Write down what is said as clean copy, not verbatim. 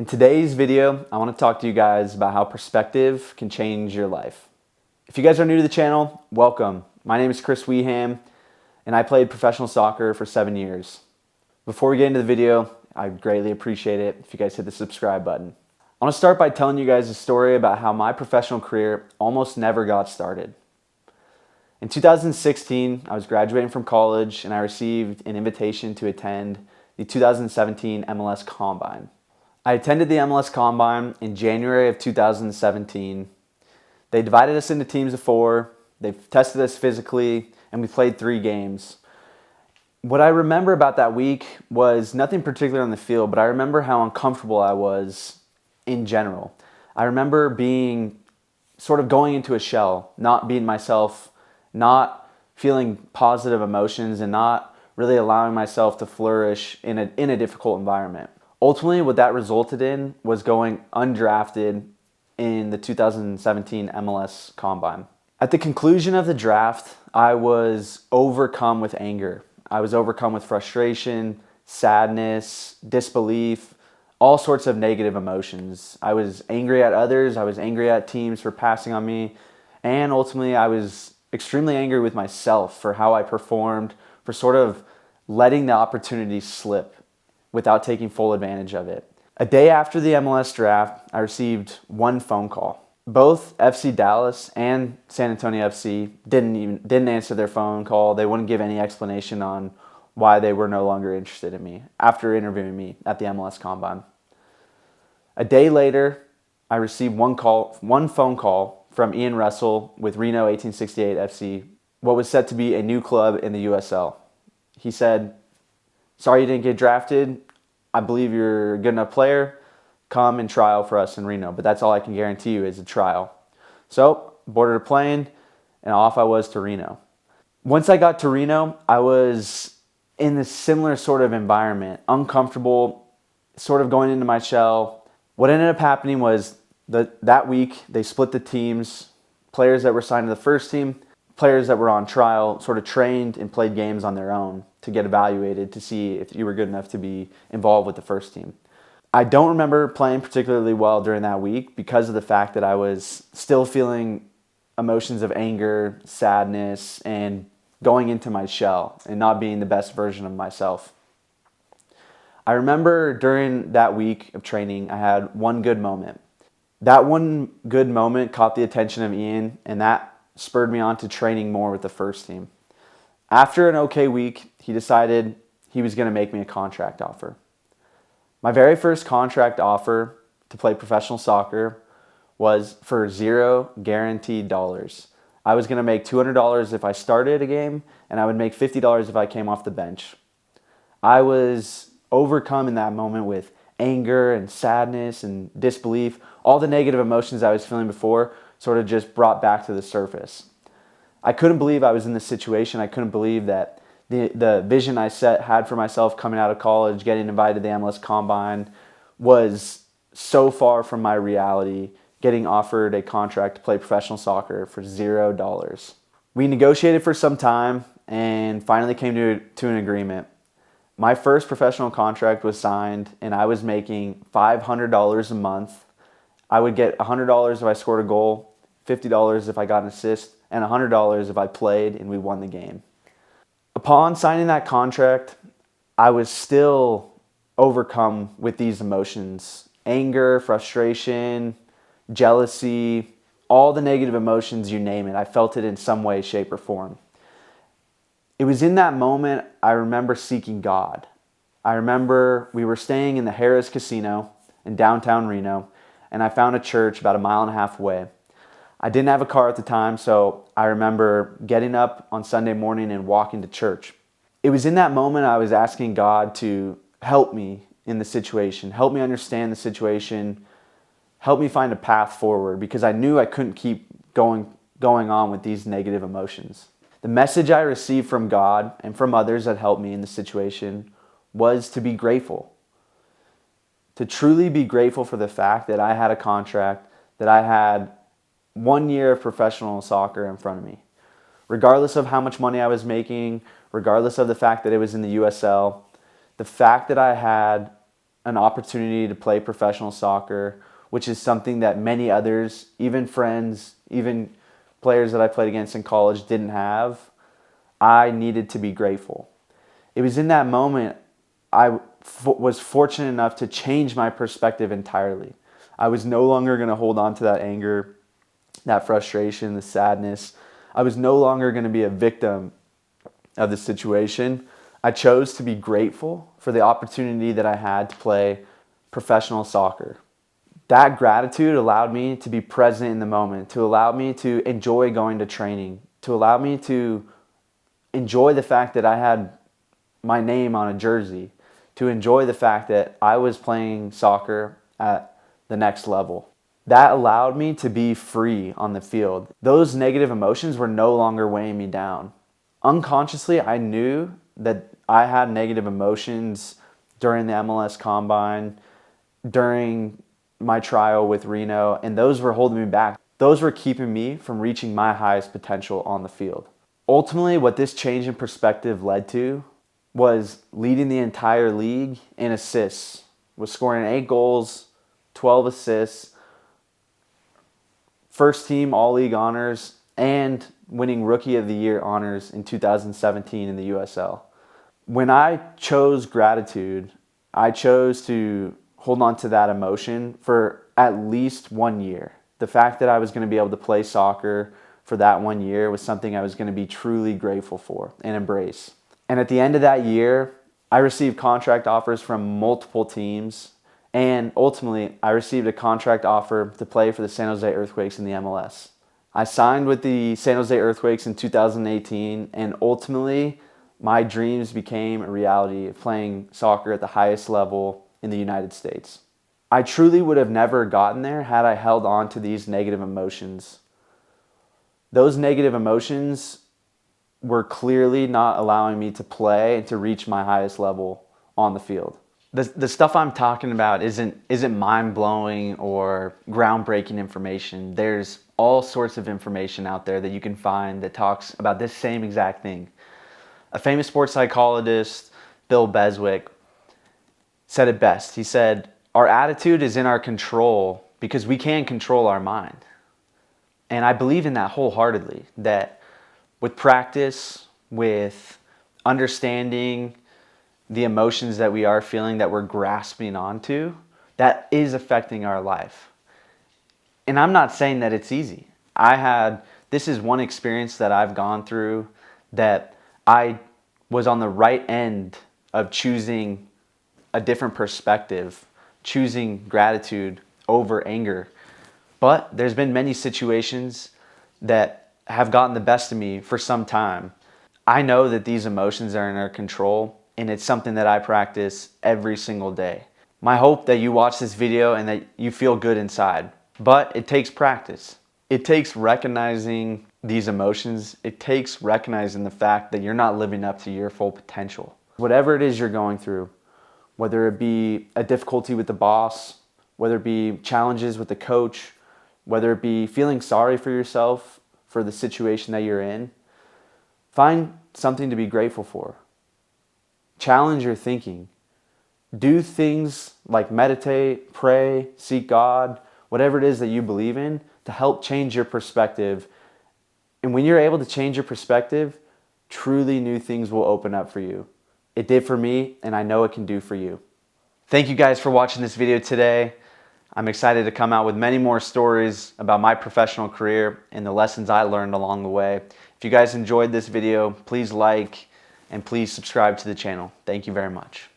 In today's video, I want to talk to you guys about how perspective can change your life. If you guys are new to the channel, welcome. My name is Chris Weeham, and I played professional soccer for 7 years. Before we get into the video, I'd greatly appreciate it if you guys hit the subscribe button. I want to start by telling you guys a story about how my professional career almost never got started. In 2016, I was graduating from college and I received an invitation to attend the 2017 MLS Combine. I attended the MLS Combine in January of 2017. They divided us into teams of 4. They tested us physically, and we played 3 games. What I remember about that week was nothing particular on the field, but I remember how uncomfortable I was in general. I remember being sort of going into a shell, not being myself, not feeling positive emotions, and not really allowing myself to flourish in a difficult environment. Ultimately, what that resulted in was going undrafted in the 2017 MLS Combine. At the conclusion of the draft, I was overcome with anger. I was overcome with frustration, sadness, disbelief, all sorts of negative emotions. I was angry at others, I was angry at teams for passing on me, and ultimately I was extremely angry with myself for how I performed, for sort of letting the opportunity slip without taking full advantage of it. A day after the MLS draft, I received one phone call. Both FC Dallas and San Antonio FC didn't answer their phone call. They wouldn't give any explanation on why they were no longer interested in me after interviewing me at the MLS Combine. A day later, I received one phone call from Ian Russell with Reno 1868 FC, what was set to be a new club in the USL. He said, "Sorry you didn't get drafted. I believe you're a good enough player. Come and trial for us in Reno, but that's all I can guarantee you is a trial." So, boarded a plane, and off I was to Reno. Once I got to Reno, I was in this similar sort of environment, uncomfortable, sort of going into my shell. What ended up happening was that week, they split the teams. Players that were signed to the first team, players that were on trial sort of trained and played games on their own to get evaluated to see if you were good enough to be involved with the first team. I don't remember playing particularly well during that week because of the fact that I was still feeling emotions of anger, sadness, and going into my shell and not being the best version of myself. I remember during that week of training, I had one good moment. That one good moment caught the attention of Ian, and that spurred me on to training more with the first team. After an okay week, he decided he was going to make me a contract offer. My very first contract offer to play professional soccer was for $0 guaranteed dollars. I was going to make $200 if I started a game, and I would make $50 if I came off the bench. I was overcome in that moment with anger and sadness and disbelief. All the negative emotions I was feeling before sort of just brought back to the surface. I couldn't believe I was in this situation. I couldn't believe that the vision I had for myself coming out of college, getting invited to the MLS Combine, was so far from my reality, getting offered a contract to play professional soccer for $0. We negotiated for some time and finally came to an agreement. My first professional contract was signed, and I was making $500 a month. I would get $100 if I scored a goal, $50 if I got an assist, and $100 if I played and we won the game. Upon signing that contract, I was still overcome with these emotions: anger, frustration, jealousy, all the negative emotions, you name it. I felt it in some way, shape, or form. It was in that moment I remember seeking God. I remember we were staying in the Harrah's Casino in downtown Reno, and I found a church about 1.5 miles away. I didn't have a car at the time, so I remember getting up on Sunday morning and walking to church. It was in that moment I was asking God to help me in the situation, help me understand the situation, help me find a path forward, because I knew I couldn't keep going on with these negative emotions. The message I received from God and from others that helped me in the situation was to be grateful. To truly be grateful for the fact that I had a contract, that I had 1 year of professional soccer in front of me. Regardless of how much money I was making, regardless of the fact that it was in the USL, the fact that I had an opportunity to play professional soccer, which is something that many others, even friends, even players that I played against in college didn't have, I needed to be grateful. It was in that moment I was fortunate enough to change my perspective entirely. I was no longer going to hold on to that anger, that frustration, the sadness. I was no longer going to be a victim of the situation. I chose to be grateful for the opportunity that I had to play professional soccer. That gratitude allowed me to be present in the moment, to allow me to enjoy going to training, to allow me to enjoy the fact that I had my name on a jersey, to enjoy the fact that I was playing soccer at the next level. That allowed me to be free on the field. Those negative emotions were no longer weighing me down. Unconsciously, I knew that I had negative emotions during the MLS Combine, during my trial with Reno, and those were holding me back. Those were keeping me from reaching my highest potential on the field. Ultimately, what this change in perspective led to was leading the entire league in assists, was scoring 8 goals, 12 assists, first team all-league honors, and winning Rookie of the Year honors in 2017 in the USL. When I chose gratitude, I chose to hold on to that emotion for at least 1 year. The fact that I was going to be able to play soccer for that 1 year was something I was going to be truly grateful for and embrace. And at the end of that year, I received contract offers from multiple teams, and ultimately, I received a contract offer to play for the San Jose Earthquakes in the MLS. I signed with the San Jose Earthquakes in 2018, and ultimately, my dreams became a reality of playing soccer at the highest level in the United States. I truly would have never gotten there had I held on to these negative emotions. Those negative emotions were clearly not allowing me to play and to reach my highest level on the field. The stuff I'm talking about isn't mind-blowing or groundbreaking information. There's all sorts of information out there that you can find that talks about this same exact thing. A famous sports psychologist, Bill Beswick, said it best. He said, "Our attitude is in our control because we can control our mind." And I believe in that wholeheartedly, that with practice, with understanding the emotions that we are feeling, that we're grasping onto, that is affecting our life. And I'm not saying that it's easy. This is one experience that I've gone through that I was on the right end of choosing a different perspective, choosing gratitude over anger. But there's been many situations that have gotten the best of me for some time. I know that these emotions are in our control, and it's something that I practice every single day. My hope that you watch this video and that you feel good inside, but it takes practice. It takes recognizing these emotions. It takes recognizing the fact that you're not living up to your full potential. Whatever it is you're going through, whether it be a difficulty with the boss, whether it be challenges with the coach, whether it be feeling sorry for yourself for the situation that you're in, find something to be grateful for. Challenge your thinking. Do things like meditate, pray, seek God, whatever it is that you believe in, to help change your perspective. And when you're able to change your perspective, truly new things will open up for you. It did for me, and I know it can do for you. Thank you guys for watching this video today. I'm excited to come out with many more stories about my professional career and the lessons I learned along the way. If you guys enjoyed this video, please like and please subscribe to the channel. Thank you very much.